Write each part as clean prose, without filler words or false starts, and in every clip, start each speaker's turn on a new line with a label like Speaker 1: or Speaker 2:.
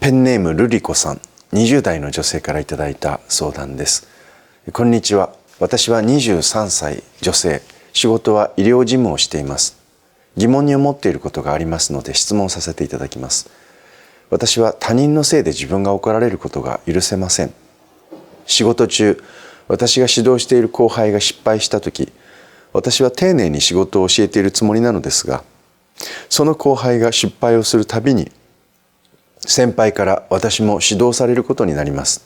Speaker 1: ペンネームルリコさん、20代の女性からいただいた相談です。こんにちは。私は23歳女性、仕事は医療事務をしています。疑問に思っていることがありますので質問させていただきます。私は他人のせいで自分が怒られることが許せません。仕事中、私が指導している後輩が失敗したとき、私は丁寧に仕事を教えているつもりなのですが、その後輩が失敗をするたびに、先輩から私も指導されることになります。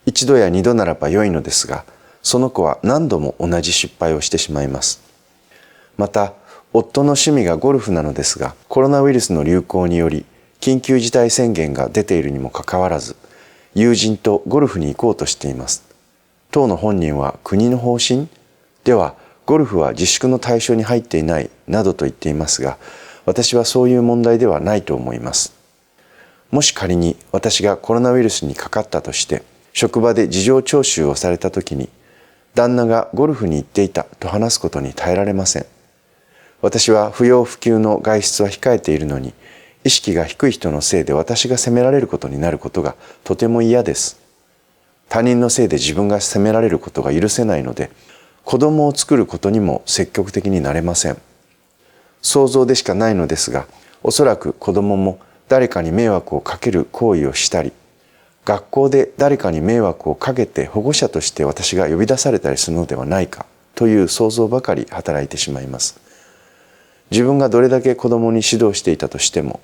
Speaker 1: 一度や二度ならば良いのですが、その子は何度も同じ失敗をしてしまいます。また、夫の趣味がゴルフなのですが、コロナウイルスの流行により、緊急事態宣言が出ているにもかかわらず、友人とゴルフに行こうとしています。当の本人は国の方針では、ゴルフは自粛の対象に入っていないなどと言っていますが、私はそういう問題ではないと思います。もし仮に私がコロナウイルスにかかったとして、職場で事情聴取をされたときに、旦那がゴルフに行っていたと話すことに耐えられません。私は不要不急の外出は控えているのに、意識が低い人のせいで私が責められることになることがとても嫌です。他人のせいで自分が責められることが許せないので、子供を作ることにも積極的になれません。想像でしかないのですが、おそらく子供も誰かに迷惑をかける行為をしたり、学校で誰かに迷惑をかけて保護者として私が呼び出されたりするのではないかという想像ばかり働いてしまいます。自分がどれだけ子供に指導していたとしても、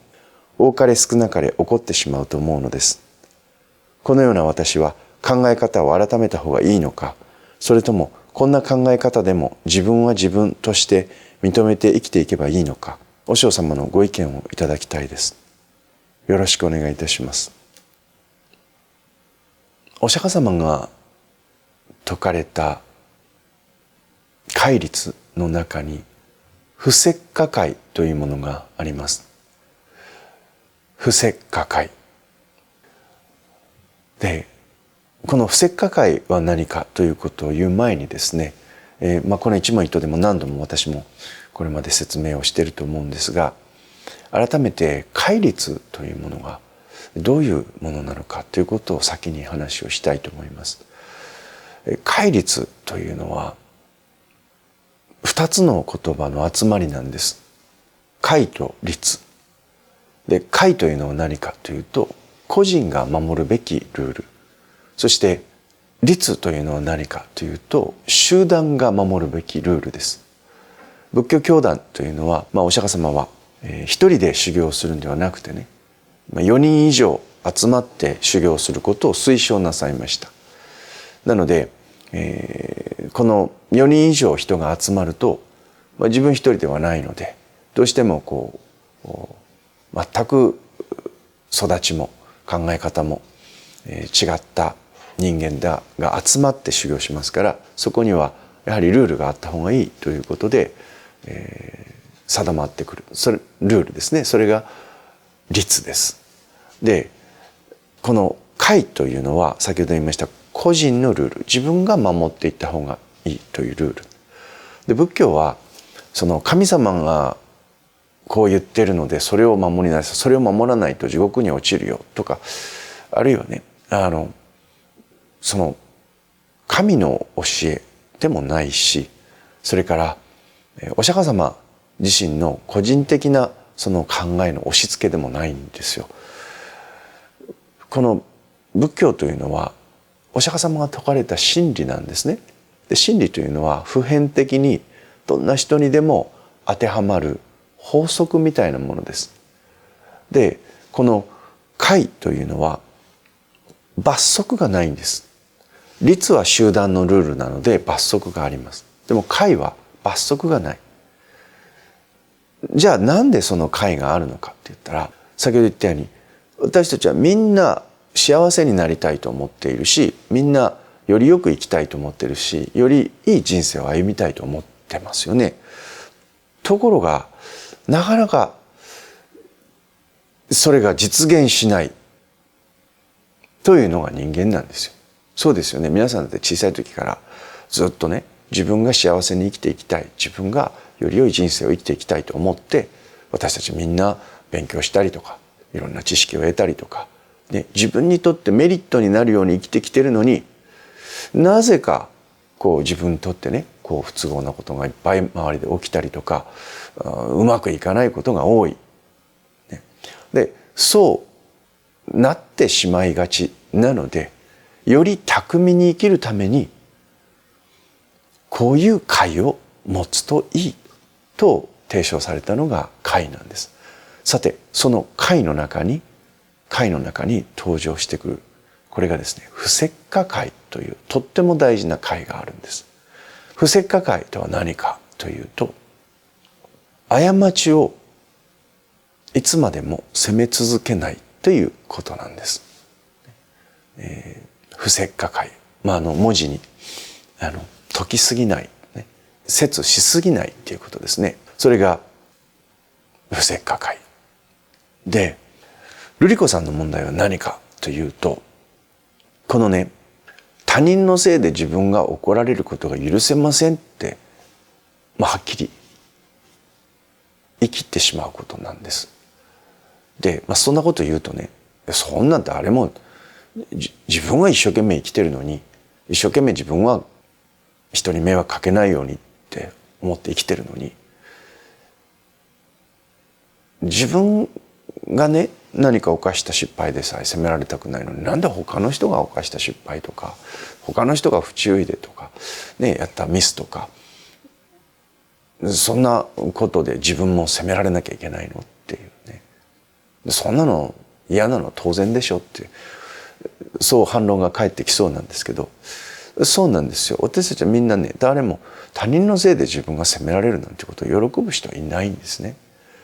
Speaker 1: 多かれ少なかれ怒ってしまうと思うのです。このような私は考え方を改めた方がいいのか、それともこんな考え方でも自分は自分として認めて生きていけばいいのか、和尚様のご意見をいただきたいです。よろしくお願いいたします。お釈迦様が説かれた戒律の中に不摂華戒というものがあります。不摂華戒で、この不摂華戒は何かということを言う前にですね、この一問一答でも何度も私もこれまで説明をしていると思うんですが、改めて戒律というものがどういうものなのかということを先に話をしたいと思います。戒律というのは2つの言葉の集まりなんです。戒と律で、戒というのは何かというと、個人が守るべきルール。そして律というのは何かというと、集団が守るべきルールです。仏教教団というのは、お釈迦様は一人で修行するんではなくてね、4人以上集まって修行することを推奨なさいました。なので、この4人以上人が集まると、自分一人ではないので、どうしても全く育ちも考え方も違った人間が集まって修行しますから、そこにはやはりルールがあった方がいいということで、定まってくるルールですね。それが律です。で、この戒というのは先ほど言いました個人のルール、自分が守っていった方がいいというルールで、仏教はその神様がこう言ってるのでそれを守りなさい、それを守らないと地獄に落ちるよとか、あるいはね、その神の教えでもないし、それからお釈迦様自身の個人的なその考えの押し付けでもないんですよ。この仏教というのはお釈迦様が説かれた真理なんですね。で、真理というのは普遍的にどんな人にでも当てはまる法則みたいなものです。で、この戒というのは罰則がないんです。律は集団のルールなので罰則があります。でも戒は罰則がない。じゃあなんでその戒があるのかって言ったら、先ほど言ったように私たちはみんな幸せになりたいと思っているし、みんなよりよく生きたいと思っているし、よりいい人生を歩みたいと思ってますよね。ところがなかなかそれが実現しないというのが人間なんですよ。そうですよね。皆さんだって小さい時からずっとね、自分が幸せに生きていきたい、自分がより良い人生を生きていきたいと思って、私たちみんな勉強したりとか、いろんな知識を得たりとか、ね、自分にとってメリットになるように生きてきてるのに、なぜかこう自分にとってねこう不都合なことがいっぱい周りで起きたりとか、うまくいかないことが多い。ね、でそうなってしまいがちなので、より巧みに生きるためにこういう解を持つといいと提唱されたのが解なんです。さてその解の中に登場してくる、これがですね不摂化解というとっても大事な解があるんです。不摂化解とは何かというと、過ちをいつまでも責め続けないということなんです。不摂化解、文字に解きすぎない、ね、摂しすぎないということですね。それが不摂化解で、瑠璃子さんの問題は何かというと、このね他人のせいで自分が怒られることが許せませんって、はっきり生きてしまうことなんです。で、そんなこと言うとね、そんなん誰も自分は一生懸命生きてるのに、一生懸命自分は人に迷惑かけないようにって思って生きてるのに、自分がね何か犯した失敗でさえ責められたくないのに、なんで他の人が犯した失敗とか他の人が不注意でとか、ね、やったミスとか、そんなことで自分も責められなきゃいけないのっていうね、そんなの嫌なの当然でしょって、そう反論が返ってきそうなんですけど、そうなんですよ。私たちはみんなね、誰も他人のせいで自分が責められるなんてことを喜ぶ人はいないんですね。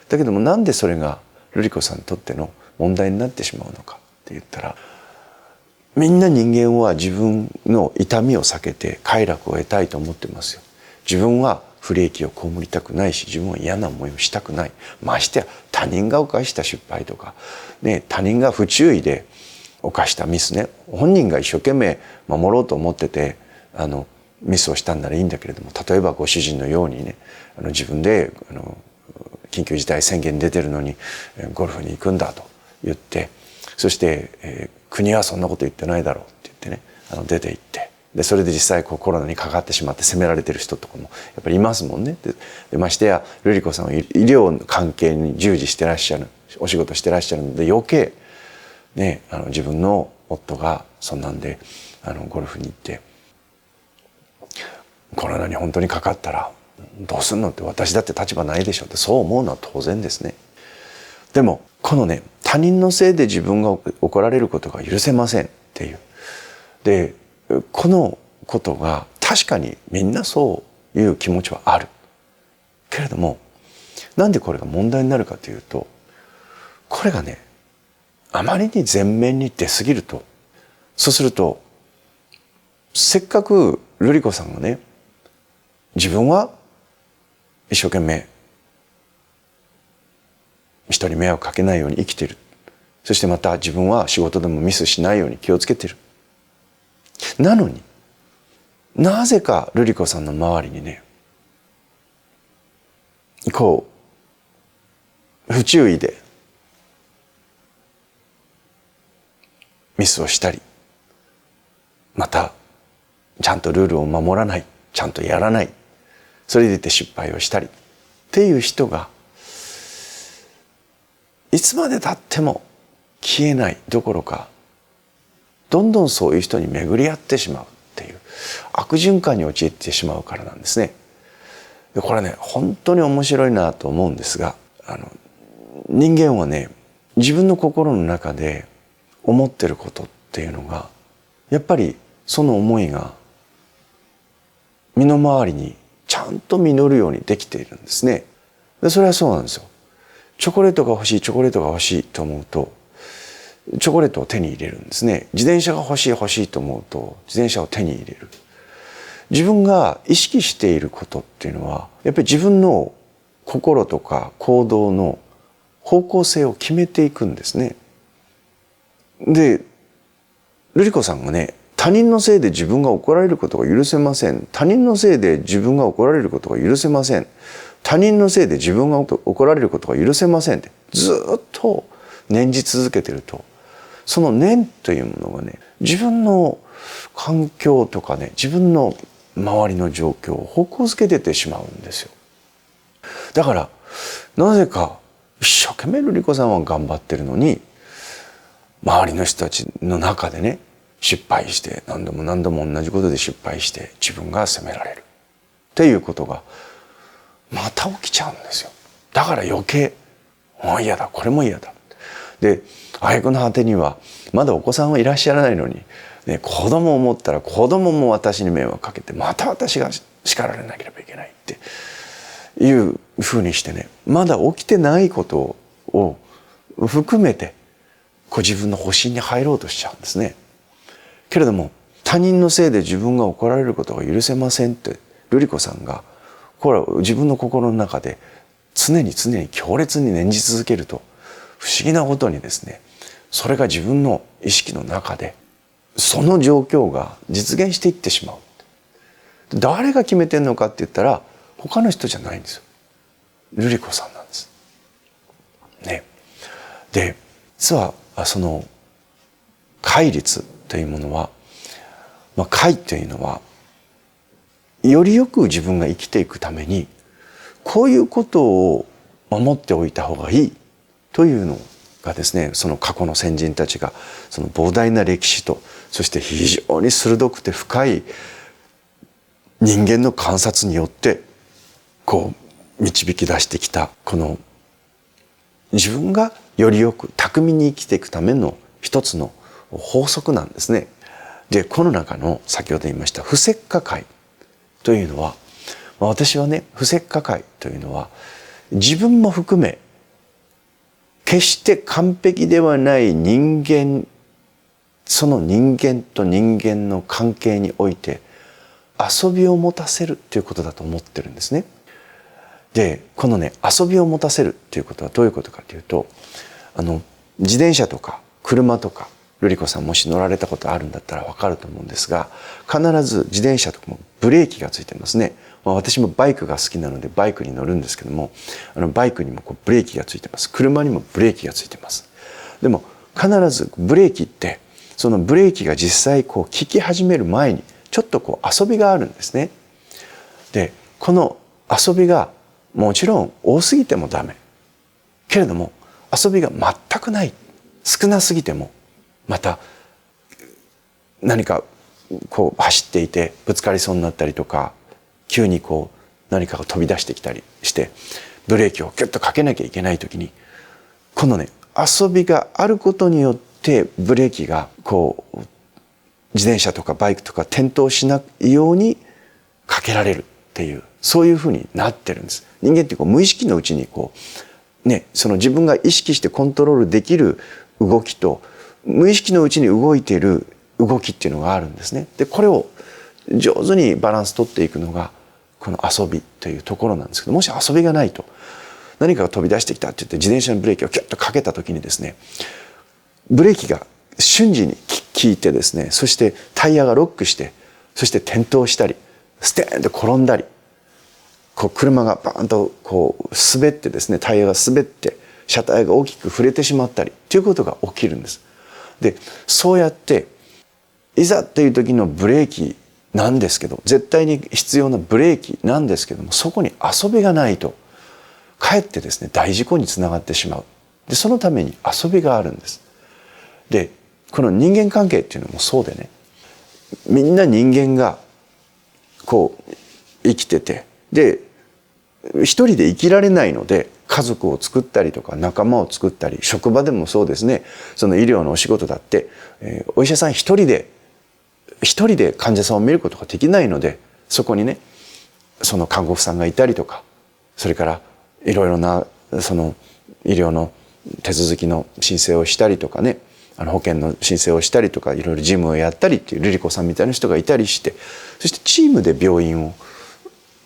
Speaker 1: だけどもなんでそれが瑠璃子さんにとっての問題になってしまうのかって言ったら、みんな人間は自分の痛みを避けて快楽を得たいと思ってますよ。自分は不利益を被りたくないし、自分は嫌な思いをしたくない。ましてや他人が犯した失敗とか、ね、他人が不注意で犯したミスね、本人が一生懸命守ろうと思っててミスをしたんならいいんだけれども、例えばご主人のようにね、自分で緊急事態宣言出てるのにゴルフに行くんだと言って、そして、国はそんなこと言ってないだろうって言ってね出て行って、でそれで実際コロナにかかってしまって責められてる人とかもやっぱりいますもんね。でましてや瑠璃子さんは医療の関係に従事してらっしゃる、お仕事してらっしゃるので、余計ね自分の夫がそんなんでゴルフに行ってコロナに本当にかかったらどうすんのって、私だって立場ないでしょって、そう思うのは当然ですね。でもこのね他人のせいで自分が怒られることが許せませんっていう、でこのことが確かにみんなそういう気持ちはあるけれども、なんでこれが問題になるかというと、これがねあまりに前面に出過ぎると、そうするとせっかく瑠璃子さんがね自分は一生懸命人に迷惑かけないように生きている、そしてまた自分は仕事でもミスしないように気をつけてる、なのになぜか瑠璃子さんの周りにねこう不注意でミスをしたり、またちゃんとルールを守らない、ちゃんとやらない、それでいて失敗をしたりっていう人がいつまでたっても消えないどころか、どんどんそういう人に巡り合ってしまうっていう悪循環に陥ってしまうからなんですね。でこれね本当に面白いなと思うんですが、人間はね自分の心の中で思ってることっていうのが、やっぱりその思いが身の回りにちゃんと実るようにできているんですね。でそれはそうなんですよ。チョコレートが欲しい、チョコレートが欲しいと思うとチョコレートを手に入れるんですね。自転車が欲しいと思うと自転車を手に入れる。自分が意識していることっていうのはやっぱり自分の心とか行動の方向性を決めていくんですね。で瑠璃子さんがね、他人のせいで自分が怒られることが許せません、他人のせいで自分が怒られることが許せません、他人のせいで自分が怒られることが許せませんってずっと念じ続けてると、その念というものがね、自分の環境とかね、自分の周りの状況を方向づけててしまうんですよ。だからなぜか一生懸命瑠璃子さんは頑張ってるのに、周りの人たちの中でね、失敗して何度も何度も同じことで失敗して自分が責められるっていうことがまた起きちゃうんですよ。だから余計もう嫌だ、これも嫌だ。で挙句の果てにはまだお子さんはいらっしゃらないのに、ね、子供を持ったら子供も私に迷惑かけてまた私が叱られなければいけないっていうふうにしてね、まだ起きてないことを含めて自分の保身に入ろうとしちゃうんですね。けれども他人のせいで自分が怒られることが許せませんって瑠璃子さんがこれは自分の心の中で常に強烈に念じ続けると、不思議なことにですね、それが自分の意識の中でその状況が実現していってしまう。誰が決めてんのかって言ったら他の人じゃないんですよ。瑠璃子さんなんです。ね。で、実はその戒律というものは、戒というのはよりよく自分が生きていくためにこういうことを守っておいた方がいいというのがですね、その過去の先人たちがその膨大な歴史と、そして非常に鋭くて深い人間の観察によって導き出してきた、この自分がよりよく巧みに生きていくための一つの法則なんですね。でこの中の先ほど言いました不摂火戒というのは、私はね、不摂火戒というのは自分も含め決して完璧ではない人間、その人間と人間の関係において遊びを持たせるということだと思ってるんですね。でこのね、遊びを持たせるということはどういうことかというと、自転車とか車とか瑠璃子さんもし乗られたことあるんだったら分かると思うんですが、必ず自転車とかもブレーキがついてますね。私もバイクが好きなのでバイクに乗るんですけども、バイクにもブレーキがついてます。車にもブレーキがついてます。でも必ずブレーキってそのブレーキが実際効き始める前にちょっと遊びがあるんですね。でこの遊びがもちろん多すぎてもダメけれども、遊びが全くない、少なすぎてもまた何か走っていてぶつかりそうになったりとか、急に何かが飛び出してきたりしてブレーキをキュッとかけなきゃいけない時に、このね、遊びがあることによってブレーキが自転車とかバイクとか転倒しないようにかけられるっていう、そういうふうになってるんです。人間って無意識のうちにその自分が意識してコントロールできる動きと無意識のうちに動いている動きっていうのがあるんですね。でこれを上手にバランス取っていくのがこの遊びというところなんですけど、もし遊びがないと何かが飛び出してきたって言って自転車のブレーキをキュッとかけた時にですね、ブレーキが瞬時に効いてですね、そしてタイヤがロックして、そして転倒したりステーンと転んだり、車がバーンと滑ってですね、タイヤが滑って車体が大きく触れてしまったりということが起きるんです。でそうやっていざっていう時のブレーキなんですけど、絶対に必要なブレーキなんですけども、そこに遊びがないとかえってですね大事故につながってしまう。でそのために遊びがあるんです。でこの人間関係っていうのもそうでね、みんな人間が生きてて、で一人で生きられないので家族を作ったりとか仲間を作ったり、職場でもそうですね、その医療のお仕事だって、お医者さん一人で患者さんを見ることができないので、そこにねその看護婦さんがいたりとか、それからいろいろなその医療の手続きの申請をしたりとかね、保険の申請をしたりとか、いろいろ事務をやったりっていう瑠璃子さんみたいな人がいたりして、そしてチームで病院を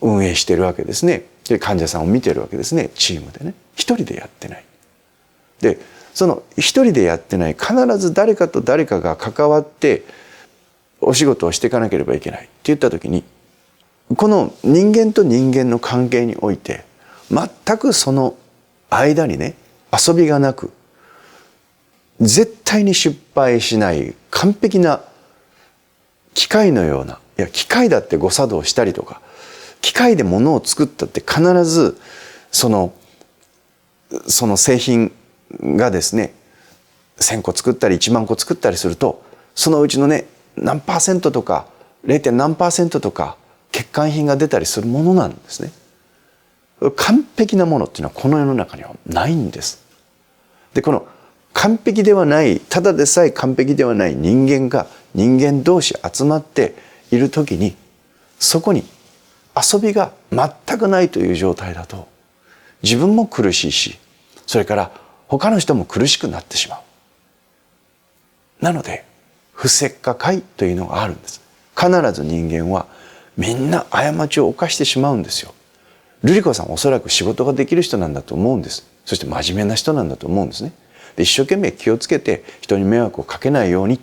Speaker 1: 運営しているわけですね。で患者さんを見てるわけですね、チームでね。一人でやってない。でその一人でやってない、必ず誰かと誰かが関わってお仕事をしていかなければいけないって言った時に、この人間と人間の関係において全くその間にね遊びがなく、絶対に失敗しない完璧な機械のような、いや機械だって誤作動したりとか、機械で物を作ったって必ずその製品がですね、1000個作ったり1万個作ったりすると、そのうちのね何%とか 0. 何%とか欠陥品が出たりするものなんですね。完璧なものっていうのはこの世の中にはないんです。でこの完璧ではない、ただでさえ完璧ではない人間が人間同士集まっている時に、そこに遊びが全くないという状態だと、自分も苦しいし、それから他の人も苦しくなってしまう。なので不石化会というのがあるんです。必ず人間はみんな過ちを犯してしまうんですよ。瑠璃子さんはおそらく仕事ができる人なんだと思うんです。そして真面目な人なんだと思うんですね。で一生懸命気をつけて人に迷惑をかけないように、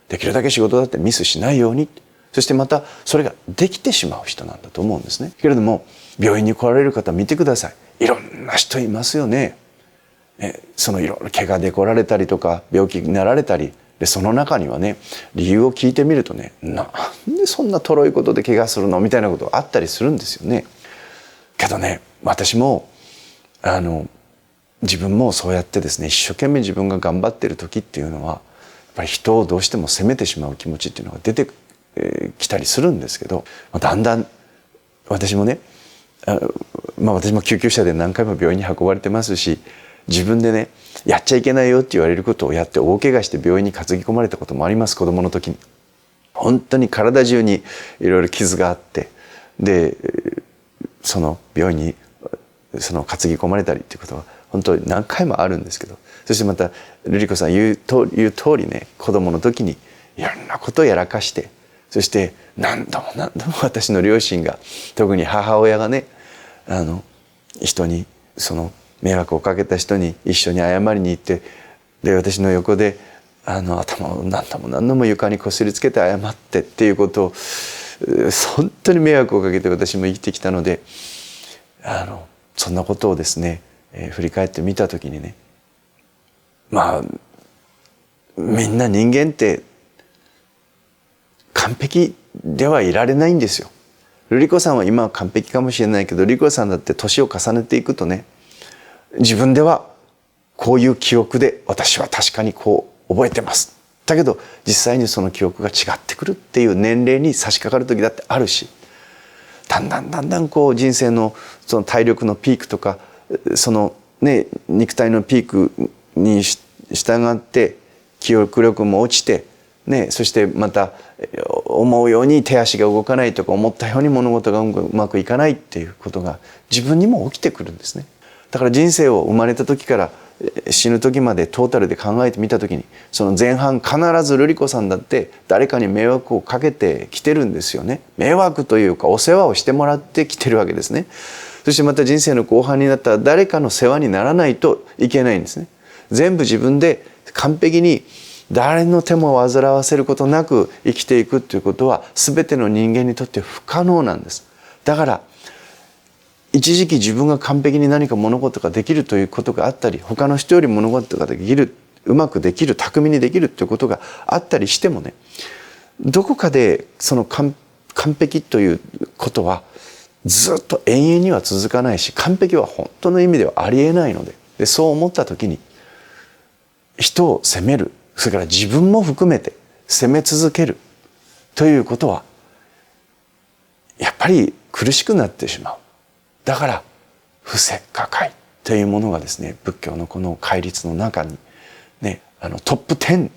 Speaker 1: できるだけ仕事だってミスしないように、そしてまたそれができてしまう人なんだと思うんですね。けれども病院に来られる方見てください。いろんな人いますよね。そのいろいろ怪我で来られたりとか病気になられたりで、その中にはね理由を聞いてみるとね、なんでそんなとろいことで怪我するのみたいなことがあったりするんですよね。けどね、私も自分もそうやってですね、一生懸命自分が頑張ってる時っていうのはやっぱり人をどうしても責めてしまう気持ちっていうのが出てきたりするんですけど、だんだん私もね、私も救急車で何回も病院に運ばれてますし、自分でねやっちゃいけないよって言われることをやって大怪我して病院に担ぎ込まれたこともあります。子供の時に本当に体中にいろいろ傷があって、でその病院に担ぎ込まれたりっていうことは本当に何回もあるんですけど、そしてまた瑠璃子さん言う通りね、子供の時にいろんなことをやらかして、そして何度も私の両親が、特に母親がね、人に迷惑をかけた人に一緒に謝りに行って、で私の横で頭を何度も床にこすりつけて謝ってっていうことを本当に迷惑をかけて私も生きてきたので、そんなことをですね、振り返ってみた時にね、みんな人間って完璧ではいられないんですよ。瑠璃子さんは今は完璧かもしれないけど、瑠璃子さんだって年を重ねていくとね、自分ではこういう記憶で私は確かにこう覚えてます。だけど実際にその記憶が違ってくるっていう年齢に差し掛かる時だってあるし、だんだんこう人生のその体力のピークとか、肉体のピークに従って記憶力も落ちて、そしてまた思うように手足が動かないとか、思ったように物事がうまくいかないっていうことが自分にも起きてくるんですね。だから人生を生まれた時から死ぬ時までトータルで考えてみた時に、その前半必ず瑠璃子さんだって誰かに迷惑をかけてきてるんですよね。迷惑というかお世話をしてもらってきてるわけですね。そしてまた人生の後半になったら誰かの世話にならないといけないんですね。全部自分で完璧に誰の手も煩わせることなく生きていくということは全ての人間にとって不可能なんです。だから一時期自分が完璧に何か物事ができるということがあったり、他の人より物事ができる、うまくできる、巧みにできるということがあったりしてもね、どこかでその完璧ということはずっと永遠には続かないし、完璧は本当の意味ではありえないので、そう思った時に人を責める、それから自分も含めて責め続けるということはやっぱり苦しくなってしまう。だから不石化会というものがですね、仏教のこの戒律の中にね、トップ10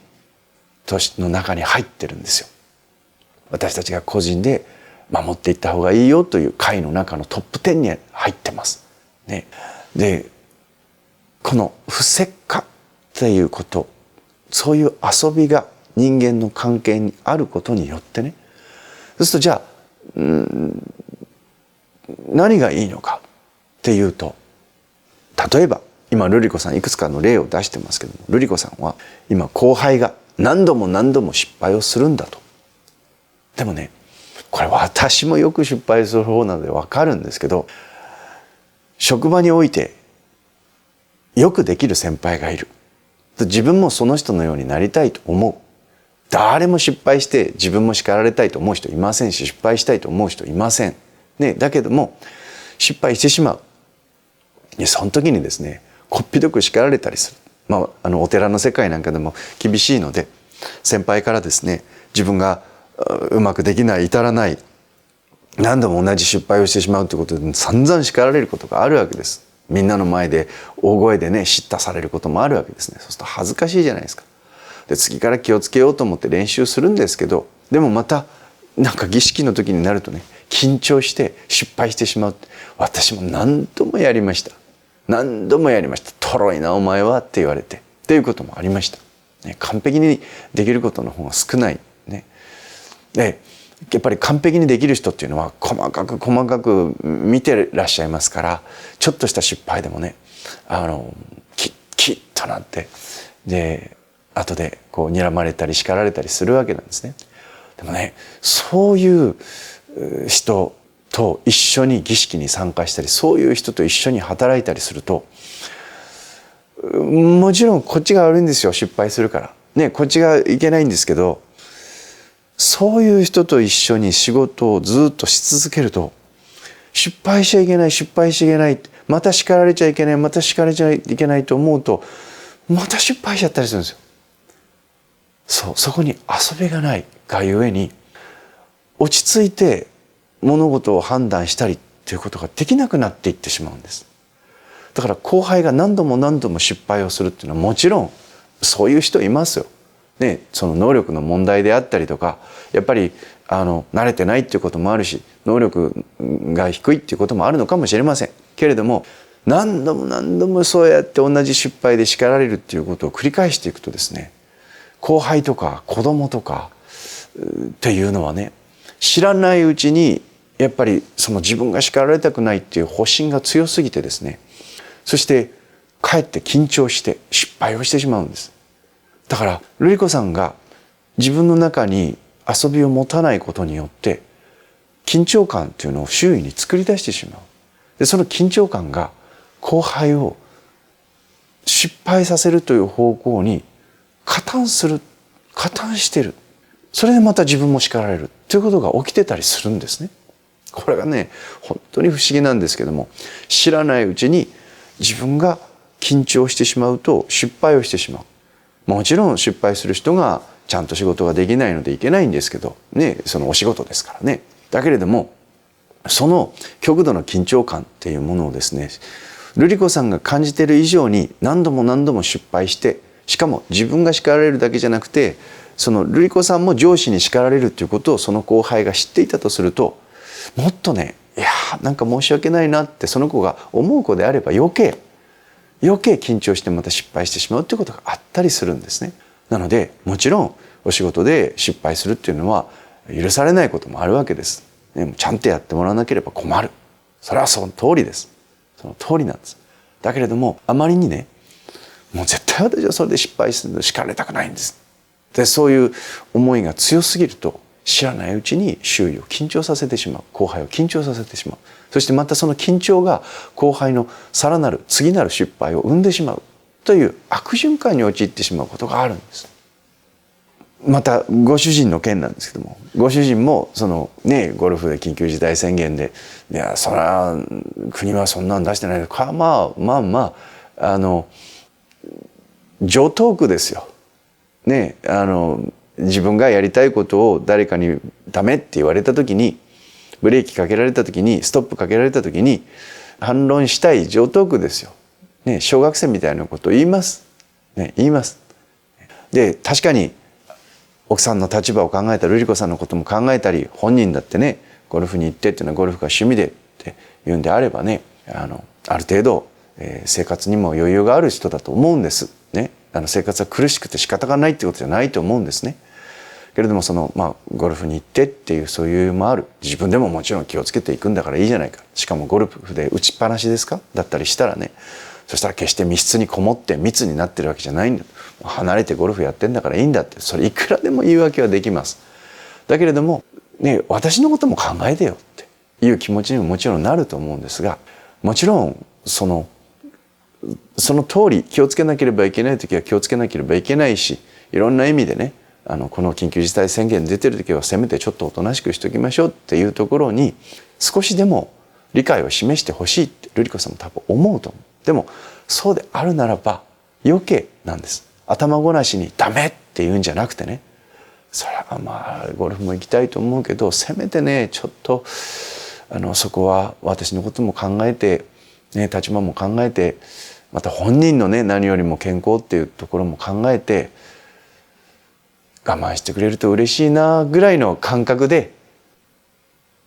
Speaker 1: の中に入ってるんですよ。私たちが個人で守っていった方がいいよという戒の中のトップ10に入ってます。ね、でこの不石化ということ、そういう遊びが人間の関係にあることによってね、そうするとじゃあ何がいいのかっていうと、例えば今瑠璃子さんいくつかの例を出してますけども、瑠璃子さんは今後輩が何度も失敗をするんだと。でもね、これ私もよく失敗する方なので分かるんですけど、職場においてよくできる先輩がいる。自分もその人のようになりたいと思う。誰も失敗して自分も叱られたいと思う人いませんし、失敗したいと思う人いません。ね、だけども失敗してしまう。その時にですね、こっぴどく叱られたりする。お寺の世界なんかでも厳しいので、先輩からですね、自分がうまくできない、至らない、何度も同じ失敗をしてしまうということで散々叱られることがあるわけです。みんなの前で大声でね、叱咤されることもあるわけですね。そうすると恥ずかしいじゃないですか。で、次から気をつけようと思って練習するんですけど、でもまたなんか儀式の時になるとね、緊張して失敗してしまう。私も何度もやりました。何度もやりました。とろいなお前はって言われてっていうこともありました。ね、完璧にできることの方が少ない。ね、でやっぱり完璧にできる人っていうのは細かく見てらっしゃいますから、ちょっとした失敗でもね、キッとなって、で後でこう睨まれたり叱られたりするわけなんですね。でもね、そういう人と一緒に儀式に参加したり、そういう人と一緒に働いたりすると、もちろんこっちが悪いんですよ、失敗するからね、こっちがいけないんですけど、そういう人と一緒に仕事をずっとし続けると、失敗しちゃいけない、失敗しちゃいけない、また叱られちゃいけない、また叱られちゃいけないと思うと、また失敗しちゃったりするんですよ。そこに遊びがないがゆえに、落ち着いて物事を判断したりということができなくなっていってしまうんです。だから後輩が何度も失敗をするっていうのは、もちろんそういう人いますよ。ね、その能力の問題であったりとか、やっぱり慣れてないっていうこともあるし、能力が低いっていうこともあるのかもしれませんけれども、何度もそうやって同じ失敗で叱られるっていうことを繰り返していくとですね、後輩とか子供とかっていうのはね、知らないうちにやっぱりその自分が叱られたくないっていう保身が強すぎてですね、そしてかえって緊張して失敗をしてしまうんです。だから瑠璃子さんが自分の中に遊びを持たないことによって緊張感っていうのを周囲に作り出してしまう。でその緊張感が後輩を失敗させるという方向に加担してる。それでまた自分も叱られるということが起きてたりするんですね。これがね、本当に不思議なんですけども、知らないうちに自分が緊張してしまうと失敗をしてしまう。もちろん失敗する人がちゃんと仕事ができないのでいけないんですけどね、そのお仕事ですからね。だけれども、その極度の緊張感っていうものをですね、瑠璃子さんが感じている以上に何度も失敗して、しかも自分が叱られるだけじゃなくて、その瑠璃子さんも上司に叱られるということをその後輩が知っていたとすると、もっとね、なんか申し訳ないなってその子が思う子であれば余計緊張してまた失敗してしまうということがあったりするんですね。なのでもちろんお仕事で失敗するっていうのは許されないこともあるわけです。ちゃんとやってもらわなければ困る。それはその通りです。その通りなんです。だけれどもあまりにね、もう絶対私はそれで失敗するの叱られたくないんです。でそういう思いが強すぎると、知らないうちに周囲を緊張させてしまう、後輩を緊張させてしまう、そしてまたその緊張が後輩のさらなる次なる失敗を生んでしまうという悪循環に陥ってしまうことがあるんです。またご主人の件なんですけども、ご主人もそのね、ゴルフで緊急事態宣言で、いやそりゃ国はそんなん出してないか、まあ常套句ですよ。ね、自分がやりたいことを誰かにダメって言われた時に、ブレーキかけられた時に、ストップかけられた時に反論したい常套句ですよ。ね、小学生みたいなことを言います。ね、言います。で確かに奥さんの立場を考えたり、瑠璃子さんのことも考えたり、本人だってね、ゴルフに行ってっていうのはゴルフが趣味でっていうんであればね、ある程度、生活にも余裕がある人だと思うんです。ね、生活は苦しくて仕方がないってことじゃないと思うんですね。けれどもゴルフに行ってっていうそういう余裕もある。自分でももちろん気をつけていくんだからいいじゃないか。しかもゴルフで打ちっぱなしですかだったりしたらね、そしたら決して密室にこもって密になってるわけじゃないんだ。離れてゴルフやってんだからいいんだって、それいくらでも言い訳はできます。だけれどもね、私のことも考えてよっていう気持ちにももちろんなると思うんですが、もちろんそのその通り気をつけなければいけない時は気をつけなければいけないし、いろんな意味でね、この緊急事態宣言出てる時はせめてちょっとおとなしくしておきましょうっていうところに少しでも理解を示してほしいって瑠璃子さんも多分思うと思う。でもそうであるならば余計なんです。頭ごなしにダメって言うんじゃなくてね、それはまあゴルフも行きたいと思うけど、せめてねちょっとそこは私のことも考えて、ね、立場も考えて、また本人のね何よりも健康っていうところも考えて我慢してくれると嬉しいなぐらいの感覚で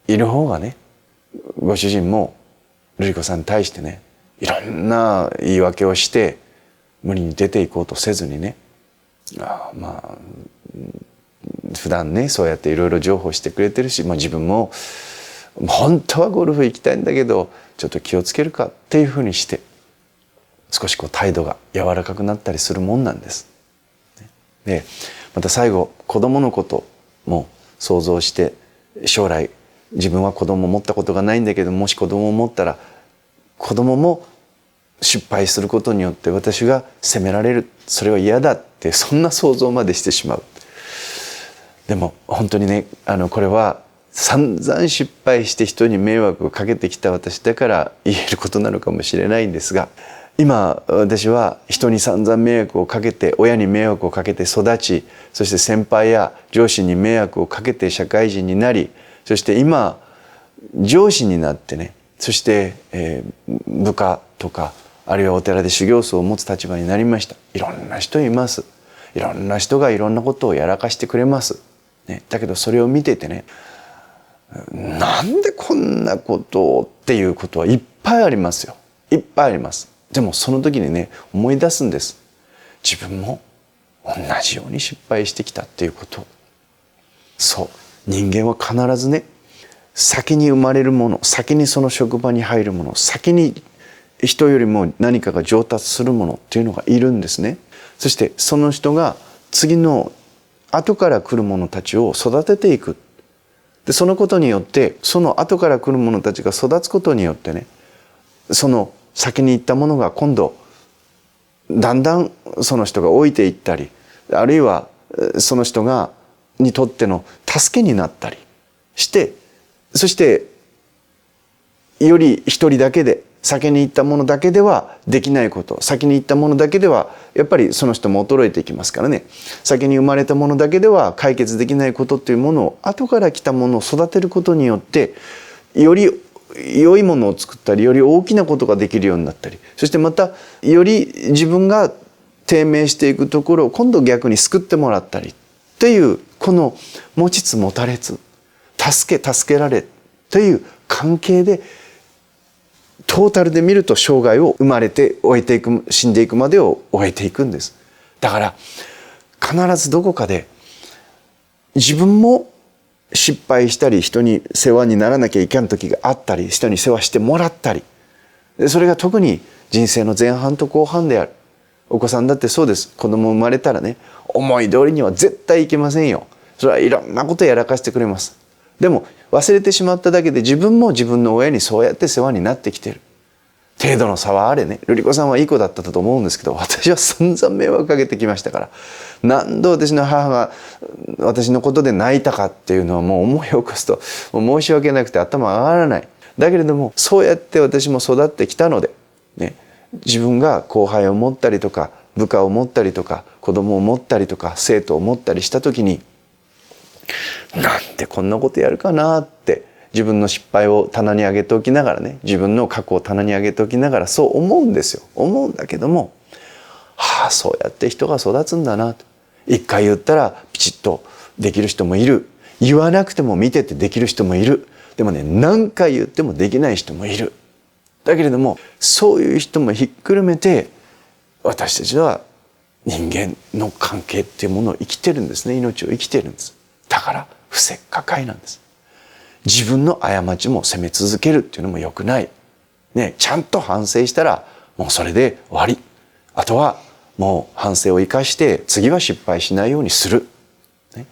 Speaker 1: いる方がね、ご主人も瑠璃子さんに対してねいろんな言い訳をして無理に出ていこうとせずにね、まあ普段ねそうやっていろいろ情報してくれてるし、自分も本当はゴルフ行きたいんだけどちょっと気をつけるかっていうふうにして少し態度が柔らかくなったりするもんなんです。でまた最後、子供のことも想像して、将来自分は子供を持ったことがないんだけど、もし子供を持ったら子供も失敗することによって私が責められる、それは嫌だって、そんな想像までしてしまう。でも本当にね、これは散々失敗して人に迷惑をかけてきた私だから言えることなのかもしれないんですが、今私は人に散々迷惑をかけて、親に迷惑をかけて育ち、そして先輩や上司に迷惑をかけて社会人になり、そして今上司になってね、そして、部下とかあるいはお寺で修行僧を持つ立場になりました。いろんな人います。いろんな人がいろんなことをやらかしてくれます、ね、だけどそれを見ててね、なんでこんなことをっていうことはいっぱいありますよ。いっぱいあります。でもその時にね思い出すんです。自分も同じように失敗してきたっていうこと。そう、人間は必ずね、先に生まれるもの、先にその職場に入るもの、先に人よりも何かが上達するものっていうのがいるんですね。そしてその人が次の後から来る者たちを育てていく。でそのことによって、その後から来る者たちが育つことによってね、その先に行ったものが今度だんだんその人が老いていったり、あるいはその人がにとっての助けになったりして、そしてより一人だけで、先に行ったものだけではできないこと、先に行ったものだけではやっぱりその人も衰えていきますからね、先に生まれたものだけでは解決できないことっていうものを後から来たものを育てることによって、より良いものを作ったり、より大きなことができるようになったり、そしてまたより自分が低迷していくところを今度逆に救ってもらったりっていう、この持ちつ持たれつ、助けられという関係で、トータルで見ると生涯を生まれて終えていく、死んでいくまでを終えていくんです。だから必ずどこかで自分も失敗したり、人に世話にならなきゃいけん時があったり、人に世話してもらったり、それが特に人生の前半と後半である。お子さんだってそうです。子供生まれたらね、思い通りには絶対いけませんよ。それはいろんなことやらかしてくれます。でも忘れてしまっただけで、自分も自分の親にそうやって世話になってきてる。程度の差はあれね。瑠璃子さんはいい子だったと思うんですけど、私は散々迷惑かけてきましたから、何度私の母が私のことで泣いたかっていうのはもう思い起こすともう申し訳なくて頭上がらない。だけれどもそうやって私も育ってきたので、ね、自分が後輩を持ったりとか部下を持ったりとか子供を持ったりとか生徒を持ったりした時に、なんでこんなことやるかなって自分の失敗を棚に上げておきながらね、自分の過去を棚に上げておきながらそう思うんですよ。思うんだけども、そうやって人が育つんだなと。一回言ったらピチッとできる人もいる。言わなくても見ててできる人もいる。でもね、何回言ってもできない人もいる。だけれどもそういう人もひっくるめて、私たちは人間の関係っていうものを生きてるんですね。命を生きてるんです。だから不正か解なんです。自分の過ちも責め続けるっていうのも良くない。ね、ちゃんと反省したらもうそれで終わり。あとはもう反省を生かして次は失敗しないようにする。ね、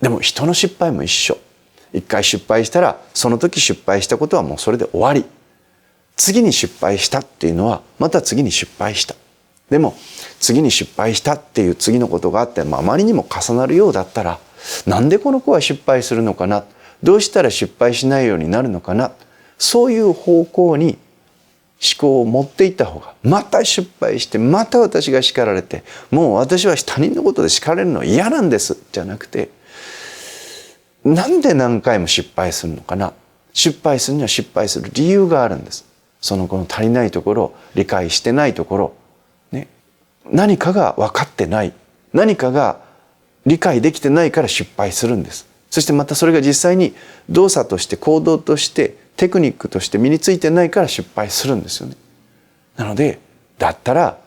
Speaker 1: でも人の失敗も一緒。一回失敗したらその時失敗したことはもうそれで終わり。次に失敗したっていうのはまた次に失敗した。でも次に失敗したっていう次のことがあって、あまりにも重なるようだったら、なんでこの子は失敗するのかな、どうしたら失敗しないようになるのかな、そういう方向に思考を持っていった方が、また失敗してまた私が叱られて、もう私は他人のことで叱られるの嫌なんですじゃなくて、なんで何回も失敗するのかな、失敗するには失敗する理由があるんです。その子の足りないところ、理解してないところ、ね、何かが分かってない、何かが理解できてないから失敗するんです。そしてまたそれが実際に動作として行動としてテクニックとして身についてないから失敗するんですよね。なのでだったら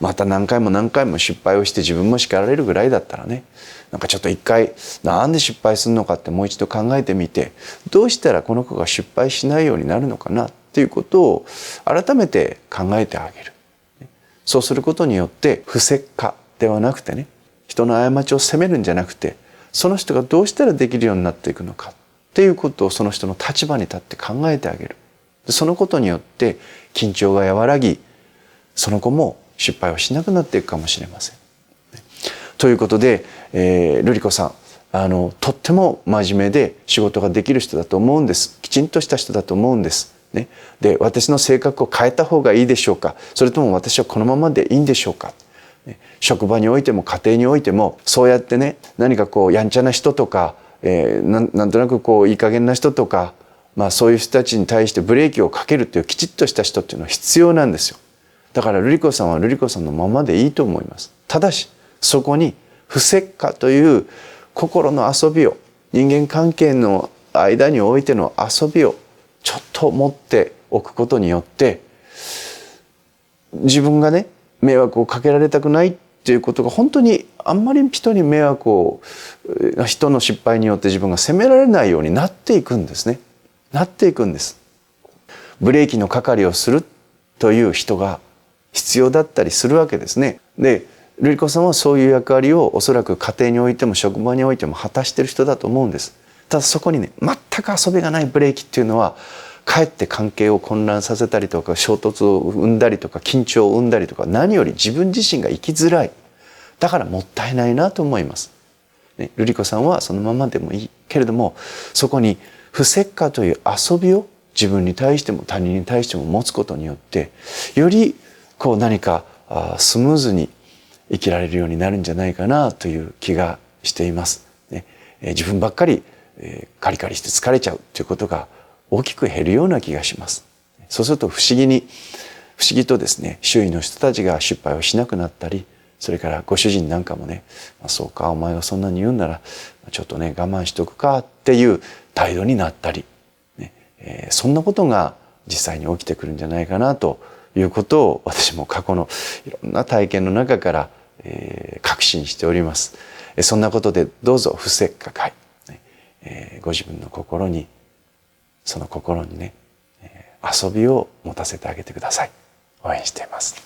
Speaker 1: また何回も何回も失敗をして自分も叱られるぐらいだったらね、なんかちょっと一回なんで失敗するのかってもう一度考えてみて、どうしたらこの子が失敗しないようになるのかなっていうことを改めて考えてあげる。そうすることによって不石化ではなくてね、人の過ちを責めるんじゃなくて、その人がどうしたらできるようになっていくのかっていうことをその人の立場に立って考えてあげる。そのことによって緊張が和らぎ、その子も失敗をしなくなっていくかもしれません。ということで、瑠璃子さん、とっても真面目で仕事ができる人だと思うんです。きちんとした人だと思うんです。ね、で私の性格を変えた方がいいでしょうか、それとも私はこのままでいいんでしょうか。職場においても家庭においてもそうやってね、何かこうやんちゃな人とか、なんとなくこういい加減な人とか、そういう人たちに対してブレーキをかけるというきちっとした人っていうのは必要なんですよ。だから瑠璃子さんは瑠璃子さんのままでいいと思います。ただしそこに不石化という心の遊びを、人間関係の間においての遊びをちょっと持っておくことによって、自分がね迷惑をかけられたくないっていうことが、本当にあんまり人に迷惑を、人の失敗によって自分が責められないようになっていくんですね。なっていくんです。ブレーキの係をするという人が必要だったりするわけですね。で瑠璃子さんはそういう役割をおそらく家庭においても職場においても果たしている人だと思うんです。ただそこにね、全く遊びがないブレーキっていうのはかえって関係を混乱させたりとか、衝突を生んだりとか、緊張を生んだりとか、何より自分自身が生きづらい。だからもったいないなと思います。ね、瑠璃子さんはそのままでもいいけれども、そこに不石化という遊びを自分に対しても他人に対しても持つことによって、よりこう何かスムーズに生きられるようになるんじゃないかなという気がしています。ね、自分ばっかりカリカリして疲れちゃうということが大きく減るような気がします。そうすると不思議とですね、周囲の人たちが失敗をしなくなったり、それからご主人なんかもね、そうかお前がそんなに言うんならちょっとね我慢しとくかっていう態度になったり、ね、そんなことが実際に起きてくるんじゃないかなということを、私も過去のいろんな体験の中から確信しております。そんなことでどうぞ不石化会、ご自分の心に、その心にね遊びを持たせてあげてください。応援しています。